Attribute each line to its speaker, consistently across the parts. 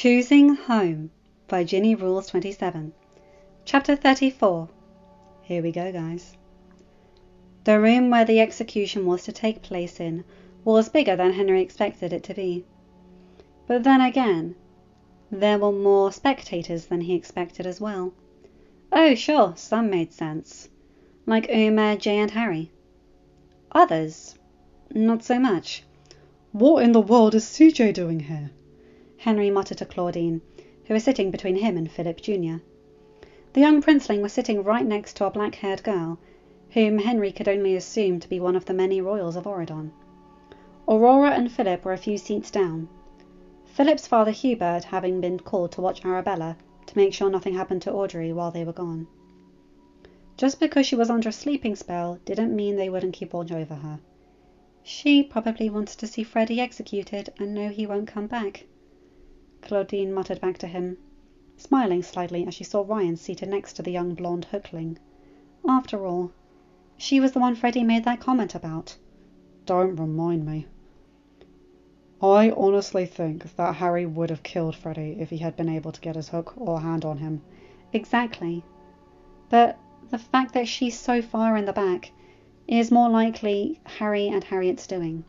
Speaker 1: Choosing Home by ginnyrules27. Chapter 34. Here we go, guys. The room where the execution was to take place in was bigger than Henry expected it to be. But then again, there were more spectators than he expected as well. Oh, sure, some made sense, like Uma, Jay and Harry. Others, not so much.
Speaker 2: What in the world is CJ doing here?
Speaker 1: Henry muttered to Claudine, who was sitting between him and Philip Jr. The young princeling was sitting right next to a black-haired girl, whom Henry could only assume to be one of the many royals of Oridon. Aurora and Philip were a few seats down, Philip's father Hubert having been called to watch Arabella to make sure nothing happened to Audrey while they were gone. Just because she was under a sleeping spell didn't mean they wouldn't keep watch over her. She probably wants to see Freddy executed and know he won't come back. Claudine muttered back to him, smiling slightly as she saw Ryan seated next to the young blonde hookling. After all, she was the one Freddy made that comment about.
Speaker 2: Don't remind me. I honestly think that Harry would have killed Freddy if he had been able to get his hook or hand on him.
Speaker 1: Exactly. But the fact that she's so far in the back is more likely Harry and Harriet's doing.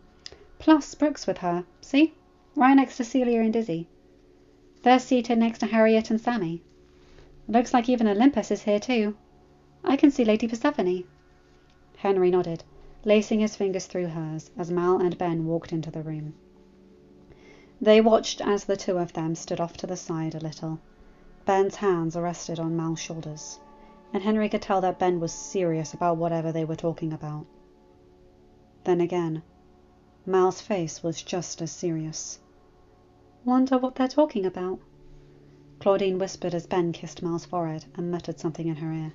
Speaker 1: Plus, Brooke's with her, see? Right next to Celia and Dizzy. They're seated next to Harriet and Sammy. Looks like even Olympus is here too. I can see Lady Persephone. Henry nodded, lacing his fingers through hers as Mal and Ben walked into the room. They watched as the two of them stood off to the side a little. Ben's hands rested on Mal's shoulders, and Henry could tell that Ben was serious about whatever they were talking about. Then again, Mal's face was just as serious. Wonder what they're talking about. Claudine whispered as Ben kissed Mal's forehead and muttered something in her ear.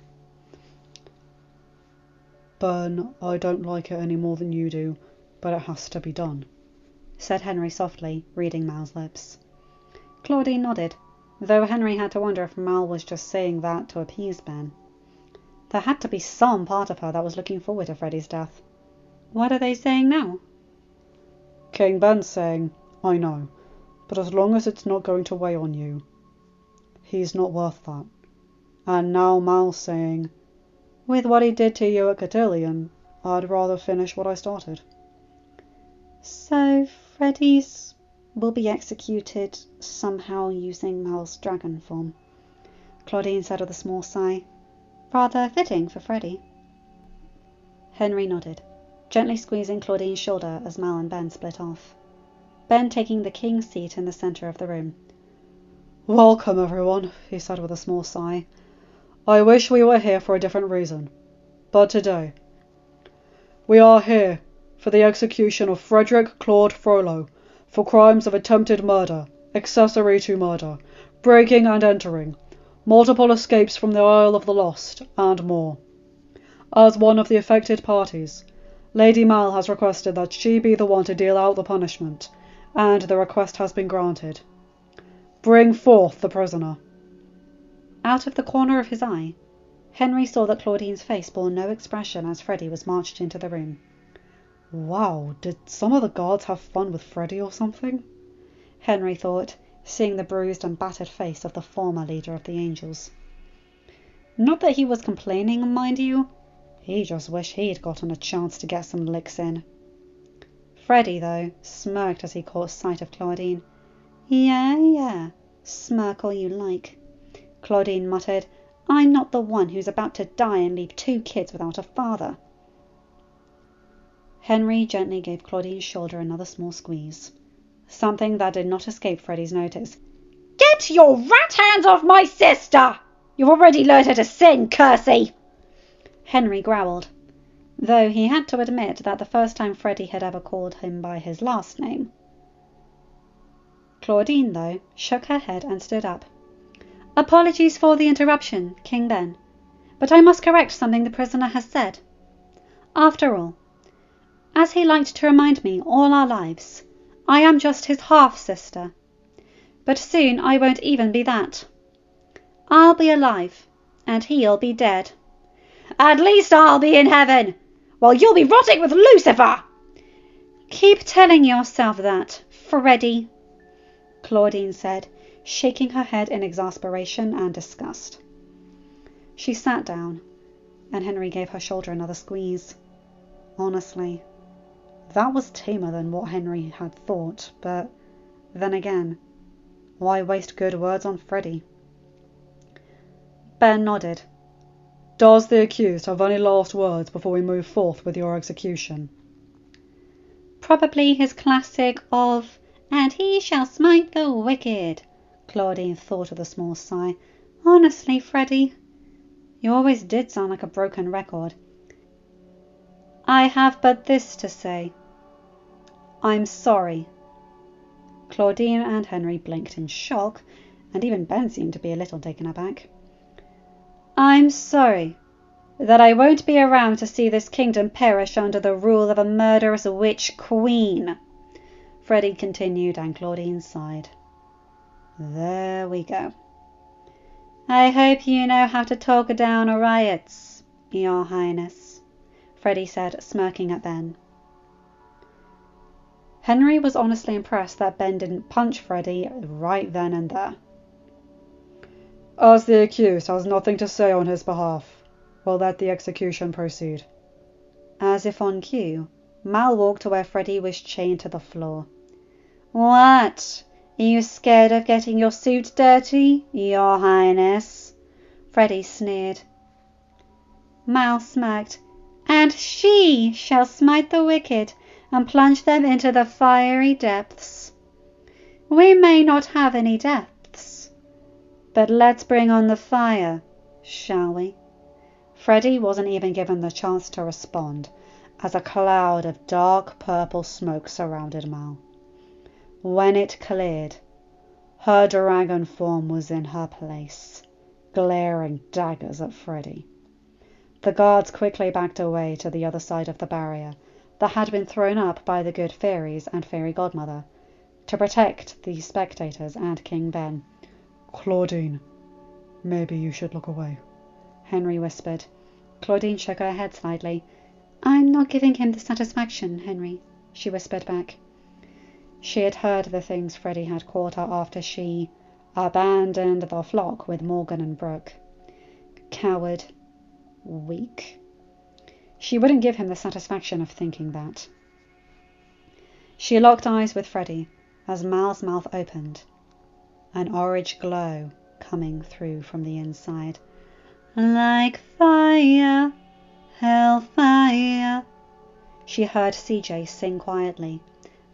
Speaker 2: Ben, I don't like it any more than you do, but it has to be done,
Speaker 1: said Henry softly, reading Mal's lips. Claudine nodded, though Henry had to wonder if Mal was just saying that to appease Ben. There had to be some part of her that was looking forward to Freddy's death. What are they saying now?
Speaker 2: King Ben's saying, I know, but as long as it's not going to weigh on you. He's not worth that. And now Mal's saying, with what he did to you at Cotillion, I'd rather finish what I started.
Speaker 1: So Freddy's will be executed somehow using Mal's dragon form, Claudine said with a small sigh. Rather fitting for Freddy. Henry nodded, gently squeezing Claudine's shoulder as Mal and Ben split off. Ben taking the king's seat in the centre of the room.
Speaker 2: Welcome, everyone, he said with a small sigh. I wish we were here for a different reason, but today we are here for the execution of Frederick Claude Frollo for crimes of attempted murder, accessory to murder, breaking and entering, multiple escapes from the Isle of the Lost, and more. As one of the affected parties, Lady Mal has requested that she be the one to deal out the punishment, and the request has been granted. Bring forth the prisoner.
Speaker 1: Out of the corner of his eye, Henry saw that Claudine's face bore no expression as Freddy was marched into the room.
Speaker 2: Wow, did some of the guards have fun with Freddy or something?
Speaker 1: Henry thought, seeing the bruised and battered face of the former leader of the Angels. Not that he was complaining, mind you. He just wished he'd gotten a chance to get some licks in. Freddy, though, smirked as he caught sight of Claudine. Yeah, smirk all you like, Claudine muttered. I'm not the one who's about to die and leave 2 kids without a father. Henry gently gave Claudine's shoulder another small squeeze, something that did not escape Freddy's notice. Get your rat hands off my sister! You've already learned her to sing, Cursey! Henry growled, though he had to admit that the first time Freddy had ever called him by his last name. Claudine, though, shook her head and stood up. Apologies for the interruption, King Ben, but I must correct something the prisoner has said. After all, as he liked to remind me all our lives, I am just his half-sister. But soon I won't even be that. I'll be alive, and he'll be dead. At least I'll be in heaven, while you'll be rotting with Lucifer! Keep telling yourself that, Freddy. Claudine said, shaking her head in exasperation and disgust. She sat down, and Henry gave her shoulder another squeeze. Honestly, that was tamer than what Henry had thought, but then again, why waste good words on Freddy? Ben nodded.
Speaker 2: Does the accused have any last words before we move forth with your execution?
Speaker 1: Probably his classic of, "And he shall smite the wicked," Claudine thought with a small sigh. Honestly, Freddy, you always did sound like a broken record. I have but this to say. I'm sorry. Claudine and Henry blinked in shock, and even Ben seemed to be a little taken aback. I'm sorry that I won't be around to see this kingdom perish under the rule of a murderous witch queen, Freddy continued, and Claudine sighed. There we go. I hope you know how to talk down riots, Your Highness, Freddy said, smirking at Ben. Henry was honestly impressed that Ben didn't punch Freddy right then and there.
Speaker 2: As the accused has nothing to say on his behalf, we'll let the execution proceed.
Speaker 1: As if on cue, Mal walked to where Freddy was chained to the floor. What? Are you scared of getting your suit dirty, Your Highness? Freddy sneered. Mal smirked. And she shall smite the wicked and plunge them into the fiery depths. We may not have any depths, but let's bring on the fire, shall we? Freddy wasn't even given the chance to respond, as a cloud of dark purple smoke surrounded Mal. When it cleared, her dragon form was in her place, glaring daggers at Freddy. The guards quickly backed away to the other side of the barrier that had been thrown up by the good fairies and fairy godmother to protect the spectators and King Ben.
Speaker 2: Claudine, maybe you should look away,
Speaker 1: Henry whispered. Claudine shook her head slightly. I'm not giving him the satisfaction, Henry, she whispered back. She had heard the things Freddy had called her after she abandoned the flock with Morgan and Brooke. Coward. Weak. She wouldn't give him the satisfaction of thinking that. She locked eyes with Freddy as Mal's mouth opened, an orange glow coming through from the inside. Like fire, hellfire, she heard CJ sing quietly,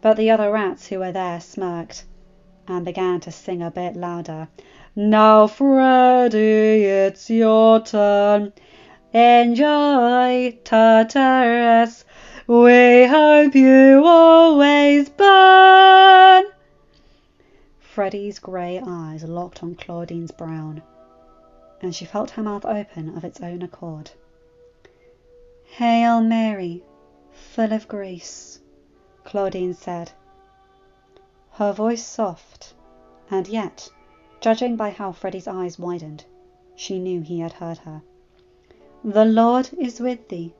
Speaker 1: but the other rats who were there smirked and began to sing a bit louder. Now, Freddy, it's your turn. Enjoy, Tartarus. We hope you always burn. Freddy's grey eyes locked on Claudine's brown, and she felt her mouth open of its own accord. Hail Mary, full of grace, Claudine said, her voice soft, and yet, judging by how Freddy's eyes widened, she knew he had heard her. The Lord is with thee.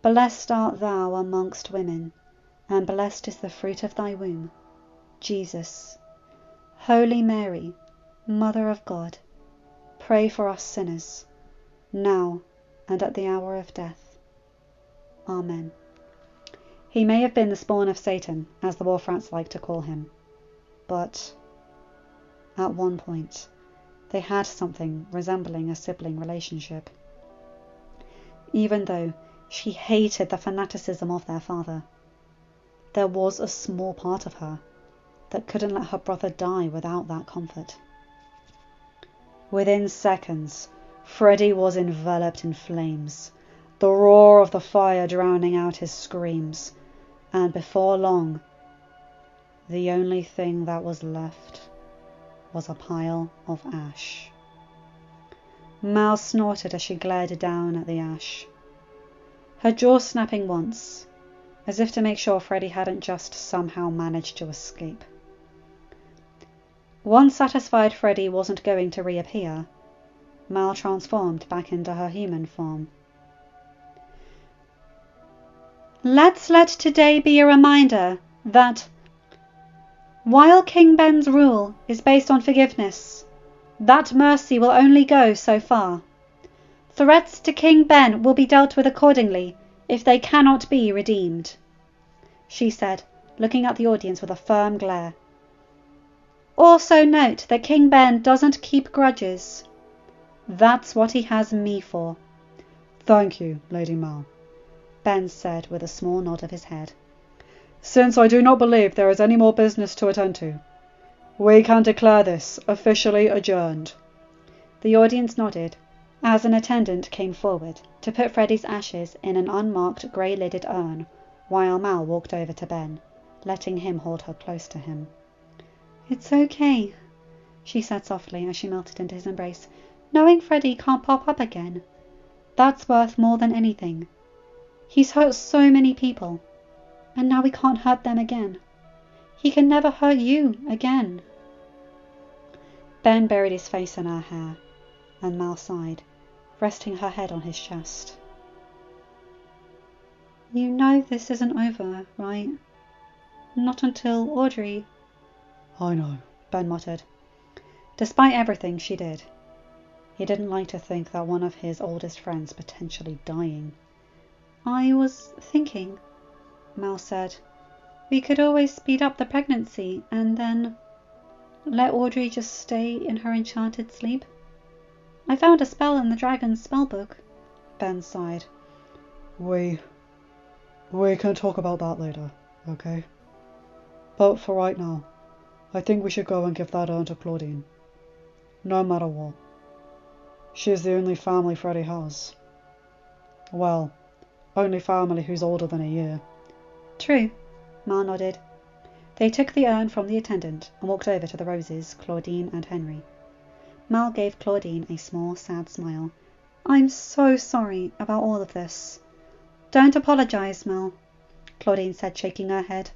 Speaker 1: Blessed art thou amongst women, and blessed is the fruit of thy womb, Jesus. Holy Mary, Mother of God, pray for us sinners, now and at the hour of death. Amen. He may have been the spawn of Satan, as the Wharf Rats like to call him, but at one point they had something resembling a sibling relationship. Even though she hated the fanaticism of their father, there was a small part of her that couldn't let her brother die without that comfort. Within seconds, Freddy was enveloped in flames, the roar of the fire drowning out his screams, and before long, the only thing that was left was a pile of ash. Mal snorted as she glared down at the ash, her jaw snapping once, as if to make sure Freddy hadn't just somehow managed to escape. Once satisfied Freddy wasn't going to reappear, Mal transformed back into her human form. Let's let today be a reminder that While King Ben's rule is based on forgiveness, that mercy will only go so far. Threats to King Ben will be dealt with accordingly if they cannot be redeemed," she said, looking at the audience with a firm glare. "Also note that King Ben doesn't keep grudges. That's what he has me for."
Speaker 2: "Thank you, Lady Mal,"
Speaker 1: Ben said with a small nod of his head.
Speaker 2: "Since I do not believe there is any more business to attend to, we can declare this officially adjourned."
Speaker 1: The audience nodded as an attendant came forward to put Freddy's ashes in an unmarked grey-lidded urn, while Mal walked over to Ben, letting him hold her close to him. "It's okay," she said softly as she melted into his embrace. "Knowing Freddy can't pop up again, that's worth more than anything. He's hurt so many people, and now we can't hurt them again. He can never hurt you again." Ben buried his face in her hair, and Mal sighed, resting her head on his chest. "You know this isn't over, right? Not until Audrey—"
Speaker 2: "I know,"
Speaker 1: Ben muttered. Despite everything she did, he didn't like to think that one of his oldest friends potentially dying. "I was thinking," Mal said, "we could always speed up the pregnancy and then let Audrey just stay in her enchanted sleep. I found a spell in the dragon's spellbook."
Speaker 2: Ben sighed. We can talk about that later, okay? But for right now, I think we should go and give that urn to Claudine. No matter what. She is the only family Freddy has. Well, only family who's older than a year."
Speaker 1: "True," Mal nodded. They took the urn from the attendant and walked over to the roses, Claudine and Henry. Mal gave Claudine a small, sad smile. "I'm so sorry about all of this." "Don't apologize, Mal," Claudine said, shaking her head.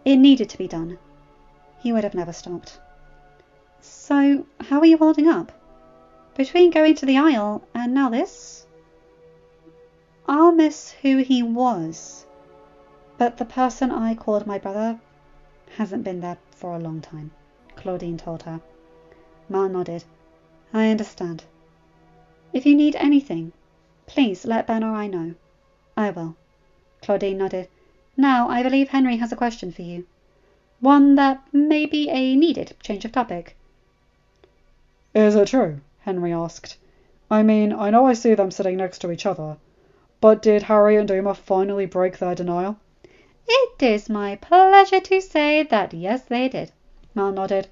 Speaker 1: "It needed to be done. He would have never stopped." "So, how are you holding up? Between going to the Isle and now this?" "I'll miss who he was, but the person I called my brother hasn't been there for a long time," Claudine told her. Mal nodded. "I understand. If you need anything, please let Ben or I know." "I will." Claudine nodded. "Now, I believe Henry has a question for you. One that may be a needed change of topic."
Speaker 2: "Is it true?" Henry asked. "I mean, I know I see them sitting next to each other, but did Harry and Uma finally break their denial?"
Speaker 1: "It is my pleasure to say that yes, they did."
Speaker 2: Mal nodded.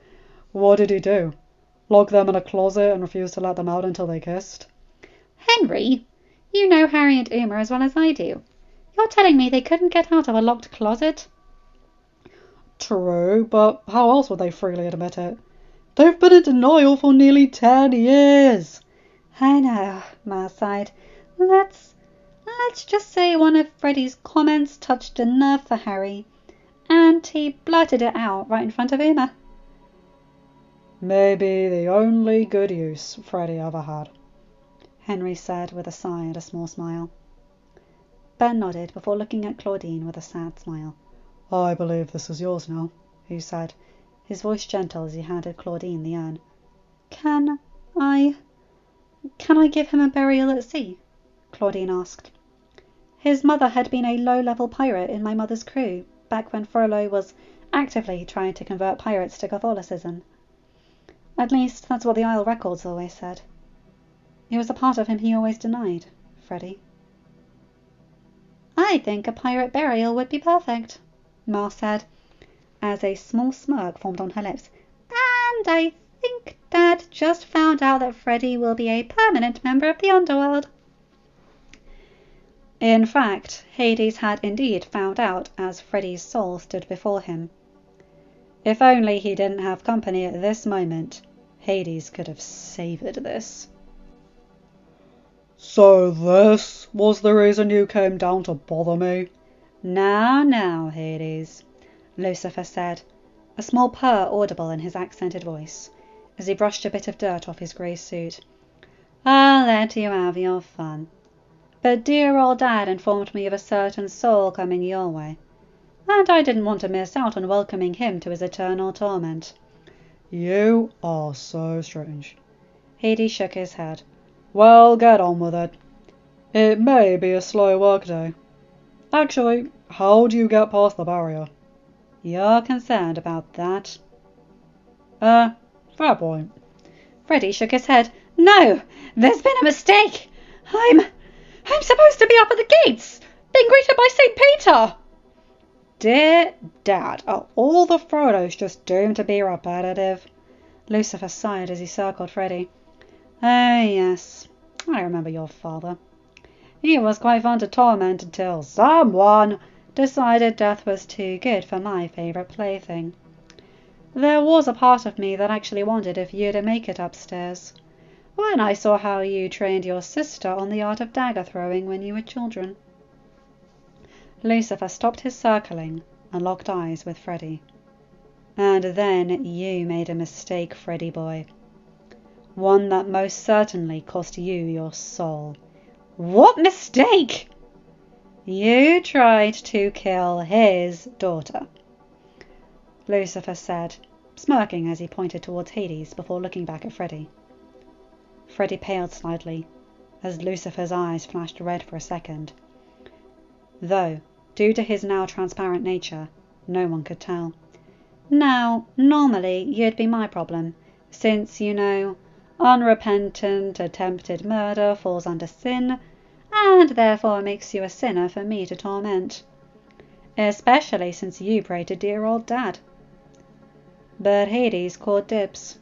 Speaker 2: "What did he do? Lock them in a closet and refuse to let them out until they kissed?"
Speaker 1: "Henry, you know Harry and Uma as well as I do. You're telling me they couldn't get out of a locked closet?"
Speaker 2: "True, but how else would they freely admit it? They've been in denial for nearly 10 years.
Speaker 1: "I know," Mal sighed. Let's just say one of Freddy's comments touched a nerve for Harry, and he blurted it out right in front of Uma."
Speaker 2: "Maybe the only good use Freddy ever had,"
Speaker 1: Henry said with a sigh and a small smile. Ben nodded before looking at Claudine with a sad smile.
Speaker 2: "I believe this is yours now,"
Speaker 1: he said, his voice gentle as he handed Claudine the urn. Can I give him a burial at sea?" Claudine asked. "His mother had been a low-level pirate in my mother's crew, back when Frollo was actively trying to convert pirates to Catholicism. At least, that's what the Isle records always said. It was a part of him he always denied, Freddy." "I think a pirate burial would be perfect," Mal said, as a small smirk formed on her lips. "And I think Dad just found out that Freddy will be a permanent member of the underworld." In fact, Hades had indeed found out as Freddy's soul stood before him. If only he didn't have company at this moment, Hades could have savoured this.
Speaker 2: "So this was the reason you came down to bother me?"
Speaker 1: Now, Hades," Lucifer said, a small purr audible in his accented voice, as he brushed a bit of dirt off his grey suit. "I'll let you have your fun. But dear old Dad informed me of a certain soul coming your way. and I didn't want to miss out on welcoming him to his eternal torment.
Speaker 2: You are so strange.
Speaker 1: Hades shook his head.
Speaker 2: Well, get on with it. It may be a slow workday. Actually, how do you get past the barrier?
Speaker 1: You're concerned about that?
Speaker 2: Fair point.
Speaker 1: Freddy shook his head. No, there's been a mistake. I'm supposed to be up at the gates, being greeted by St. Peter.
Speaker 2: Dear Dad, are all the Frodos just doomed to be repetitive?
Speaker 1: Lucifer sighed as he circled Freddy. Oh, yes, I remember your father. He was quite fun to torment until someone decided death was too good for my favourite plaything. There was a part of me that actually wondered if you'd make it upstairs, when I saw how you trained your sister on the art of dagger throwing when you were children. Lucifer stopped his circling and locked eyes with Freddy. And then you made a mistake, Freddy boy. One that most certainly cost you your soul. What mistake? You tried to kill his daughter, Lucifer said, smirking as he pointed towards Hades before looking back at Freddy. Freddy paled slightly, as Lucifer's eyes flashed red for a second. Though, due to his now transparent nature, no one could tell. Now, normally you'd be my problem, since, you know, unrepentant attempted murder falls under sin, and therefore makes you a sinner for me to torment. Especially since you prayed to dear old Dad. But Hades called dibs,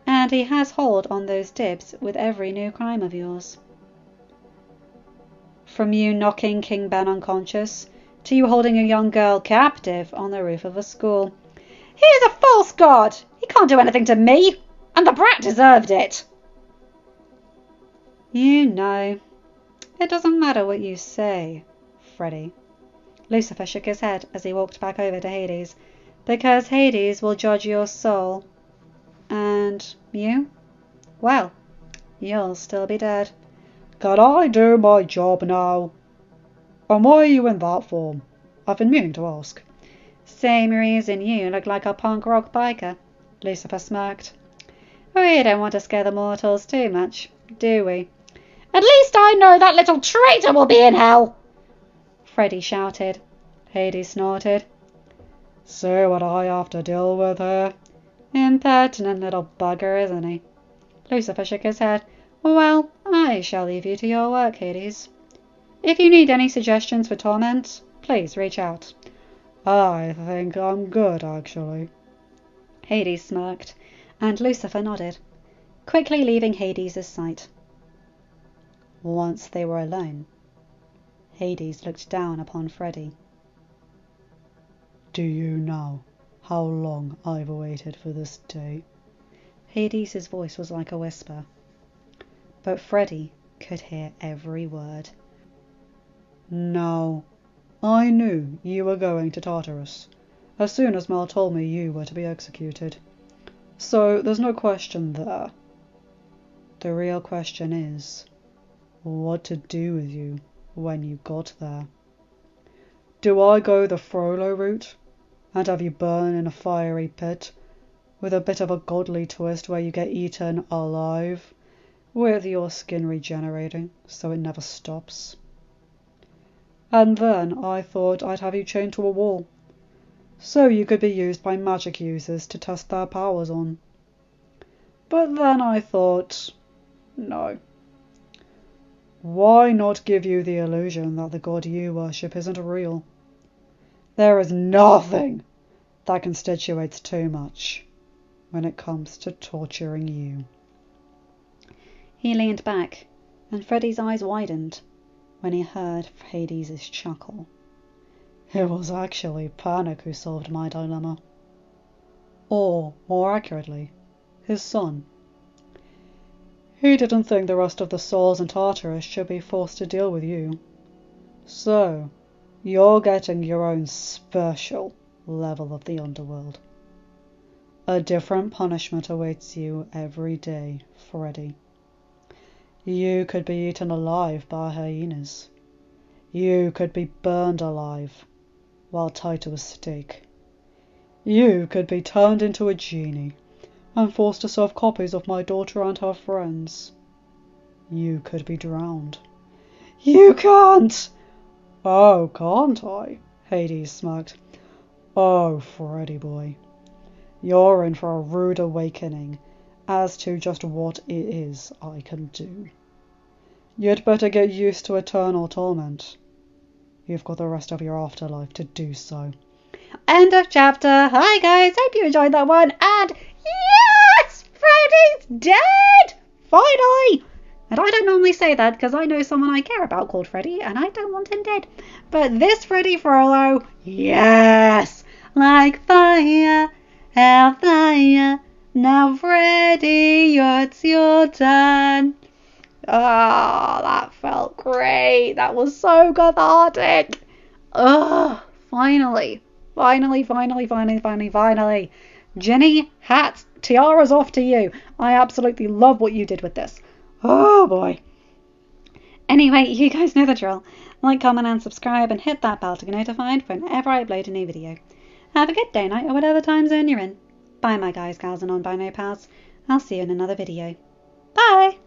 Speaker 1: and he has hold on those dibs with every new crime of yours. From you knocking King Ben unconscious, to you holding a young girl captive on the roof of a school. He is a false god! He can't do anything to me! And the brat deserved it! You know, it doesn't matter what you say, Freddy. Lucifer shook his head as he walked back over to Hades, because Hades will judge your soul. And you? Well, you'll still be dead.
Speaker 2: Can I do my job now? And why are you in that form? I've been meaning to ask.
Speaker 1: Same reason you look like a punk rock biker, Lucifer smirked. We don't want to scare the mortals too much, do we? At least I know that little traitor will be in hell! Freddy shouted. Hades snorted.
Speaker 2: See what I have to deal with here?
Speaker 1: Impertinent little bugger, isn't he? Lucifer shook his head. Well, I shall leave you to your work, Hades. If you need any suggestions for torment, please reach out.
Speaker 2: I think I'm good, actually.
Speaker 1: Hades smirked, and Lucifer nodded, quickly leaving Hades' sight. Once they were alone, Hades looked down upon Freddy.
Speaker 2: Do you know how long I've waited for this day?
Speaker 1: Hades' voice was like a whisper, but Freddy could hear every word.
Speaker 2: Now, I knew you were going to Tartarus as soon as Mel told me you were to be executed. So there's no question there. The real question is, what to do with you when you got there. Do I go the Frollo route and have you burn in a fiery pit with a bit of a godly twist where you get eaten alive with your skin regenerating so it never stops? And then I thought I'd have you chained to a wall so you could be used by magic users to test their powers on. But then I thought, no. Why not give you the illusion that the god you worship isn't real? There is nothing that constitutes too much when it comes to torturing you.
Speaker 1: He leaned back, and Freddy's eyes widened when he heard Hades' chuckle.
Speaker 2: It was actually Panic who solved my dilemma. Or, more accurately, his son. He didn't think the rest of the souls in Tartarus should be forced to deal with you. So, you're getting your own special level of the underworld. A different punishment awaits you every day, Freddy. You could be eaten alive by hyenas. You could be burned alive. while tied to a stake. You could be turned into a genie and forced to serve copies of my daughter and her friends. You could be drowned. You can't! Oh, can't I? Hades smirked. Oh, Freddy boy. You're in for a rude awakening as to just what it is I can do. You'd better get used to eternal torment. You've got the rest of your afterlife to do so.
Speaker 1: End of chapter. Hi guys, hope you enjoyed that one. And yes, Freddy's dead! Finally! And I don't normally say that because I know someone I care about called Freddy and I don't want him dead. But this Freddy Frollo, yes! Like fire, hellfire. Now Freddy, it's your turn. Ah, that felt great. That was so cathartic. Finally. Finally. Ginny, hats, tiaras off to you. I absolutely love what you did with this. Oh boy. Anyway, you guys know the drill. Like, comment and subscribe and hit that bell to get notified whenever I upload a new video. Have a good day, night, or whatever time zone you're in. Bye my guys, gals and non-binary pals. I'll see you in another video. Bye!